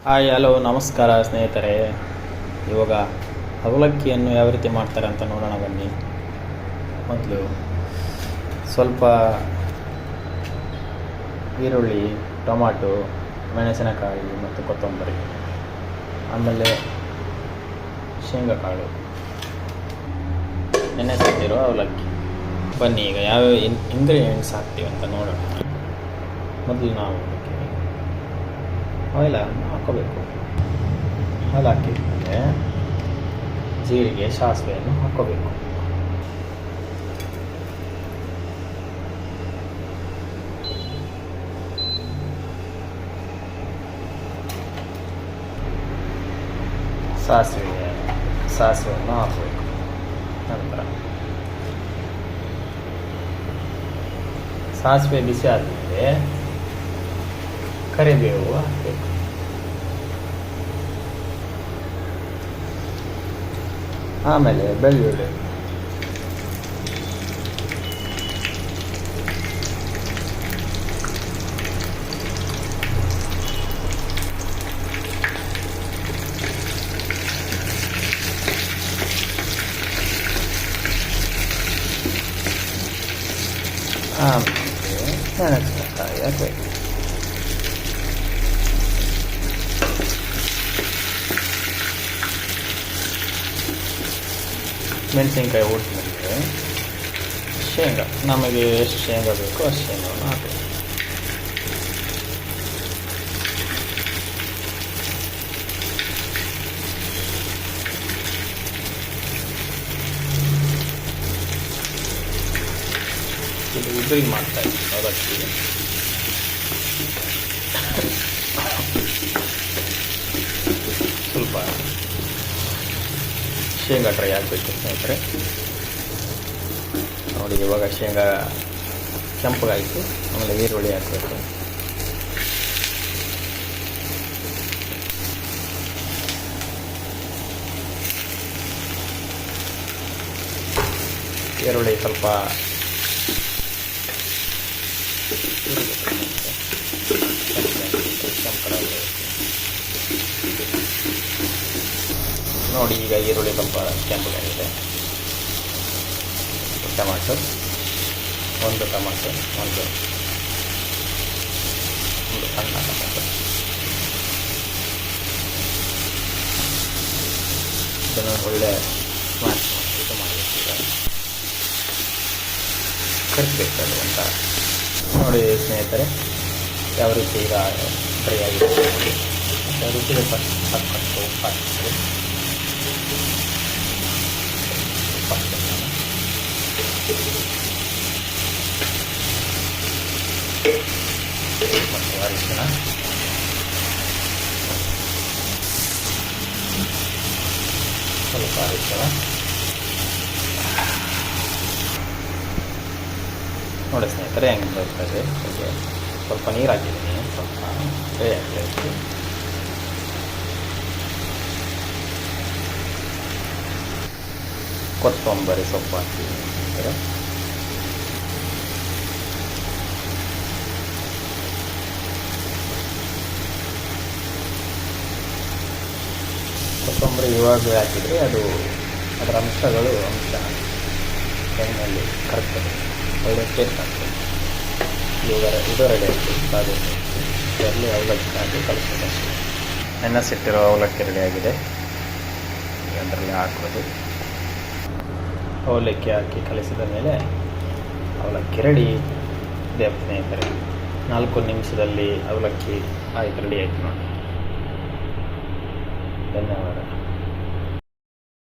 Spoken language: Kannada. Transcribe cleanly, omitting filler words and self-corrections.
ಹಾಯ್ ಹಲೋ ನಮಸ್ಕಾರ ಸ್ನೇಹಿತರೆ. ಇವಾಗ ಅವಲಕ್ಕಿಯನ್ನು ಯಾವ ರೀತಿ ಮಾಡ್ತಾರೆ ಅಂತ ನೋಡೋಣ ಬನ್ನಿ. ಮೊದಲು ಸ್ವಲ್ಪ ಈರುಳ್ಳಿ, ಟೊಮಾಟೊ, ಮೆಣಸಿನಕಾಯಿ ಮತ್ತು ಕೊತ್ತಂಬರಿ, ಆಮೇಲೆ ಶೇಂಗಾಕಾಳು, ನೆನೆಸಿಟ್ಟಿರೋ ಅವಲಕ್ಕಿ. ಬನ್ನಿ ಈಗ ಯಾವ್ಯಾವ ಇಂಗ್ರೀಡಿಯೆಂಟ್ಸ್ ಹಾಕ್ತೀವಿ ಅಂತ ನೋಡೋಣ. ಮೊದಲು ನಾವು ಆಯಿಲನ್ನು ಹಾಕೋಬೇಕು. ಆಯಿಲ್ ಹಾಕಿದ್ಮೇಲೆ ಜೀರಿಗೆ, ಸಾಸಿವೆಯನ್ನು ಹಾಕೋಬೇಕು. ಸಾಸಿವೆಯನ್ನು ಹಾಕಬೇಕು. ನಂತರ ಸಾಸಿವೆ ಬಿಸಿ ಆದಮೇಲೆ ಕರಿಬೇವು ಹಾಕಬೇಕು. ಆಮೇಲೆ ಬೆಳ್ಳುಳ್ಳಿ, ಆಮೇಲೆ ಮೆಣಸಿನಕಾಯಿ ಹಾಕಬೇಕು. ಮೆಣಸಿನ್ಕಾಯಿ ಹುರಿದ್ಮೇಲೆ ಶೇಂಗಾ, ನಮಗೆ ಎಷ್ಟು ಶೇಂಗಾ ಬೇಕೋ ಅಷ್ಟು ಶೇಂಗಾವನ್ನು ಹಾಕಬೇಕು. ಇದು ಉದ್ರಿಗೆ ಮಾಡ್ತಾ ಇದ್ದೀವಿ ಅವಲಕ್ಕಿ. ಸ್ವಲ್ಪ ಶೇಂಗಾ ಡ್ರೈ ಆಗಬೇಕು ಸ್ನೇಹಿತರೆ. ನೋಡಿ, ಇವಾಗ ಶೇಂಗಾ ಕೆಂಪಗಾಯಿತು. ಆಮೇಲೆ ಈರುಳ್ಳಿ ಹಾಕಬೇಕು. ಈರುಳ್ಳಿ ಸ್ವಲ್ಪ ನೋಡಿ, ಈಗ ಈರುಳ್ಳಿ ಸ್ವಲ್ಪ ಕೆಂಪಗಾಗಿದೆ. ಟೊಮಾಟೊ, ಒಂದು ಟೊಮಾಟೊ, ಒಂದು ಸಣ್ಣ ಟೊಮಾಟೊ, ಇದನ್ನು ಒಳ್ಳೆ ಸ್ಮ್ಯಾಶ್ ಇದು ಮಾಡಬೇಕು. ಕರಿಬೇಕಲ್ಲ ಅಂತ ನೋಡಿ ಸ್ನೇಹಿತರೆ, ಯಾವ ರೀತಿ ಈಗ ಡ್ರೈ ಆಗಿದೆ ನೋಡಿ. ರುಚಿಗೆ ತಕ್ಕಷ್ಟು ಉಪ್ಪು ಹಾಕ್ತೀವಿ. ಮತ್ತು ಅರಿಶಿನ, ಸ್ವಲ್ಪ ಅರಿಶಿನ ನೋಡಿ ಸ್ನೇಹಿತರೆ ಹೆಂಗೆ ಬರ್ತದೆ. ಸ್ವಲ್ಪ ನೀರು ಹಾಕಿದ್ದೀನಿ, ಸ್ವಲ್ಪ ಫ್ರೈ ಹಾಕಬೇಕು. ಕೊತ್ತಂಬರಿ ಸೊಪ್ಪು ಹಾಕ್ತೀನಿ ಸ್ನೇಹಿತರೆ. ಕೊತ್ತಂಬರಿ ಇವಾಗ ಹಾಕಿದರೆ ಅದರ ಅಂಶ ಎಣ್ಣೆಯಲ್ಲಿ ಕರಗ್ತದೆ, ಒಳ್ಳೆ ಟೇಸ್ಟ್ ಆಗ್ತದೆ. ಇವಾಗ ಇದು ರೆಡಿ ಆಯಿತು. ಅದರಲ್ಲಿ ಅವಲಕ್ಕಿ ಹಾಕಿ ಕಲಿಸ್ತದೆ ಅಷ್ಟೇ. ನೆನೆಸಿಟ್ಟಿರೋ ಅವಲಕ್ಕಿ ರೆಡಿಯಾಗಿದೆ. ಅದರಲ್ಲಿ ಹಾಕೋದು. ಅವಲಕ್ಕಿ ಹಾಕಿ ಕಲಿಸಿದ ಮೇಲೆ ಅವಲಕ್ಕಿ ರೆಡಿ ಇದೆ ಸ್ನೇಹಿತರೆ. 4 ನಿಮಿಷದಲ್ಲಿ ಅವಲಕ್ಕಿ ಆಯ್ತು, ರೆಡಿ ಆಯಿತು ನೋಡಿ. ಧನ್ಯವಾದ.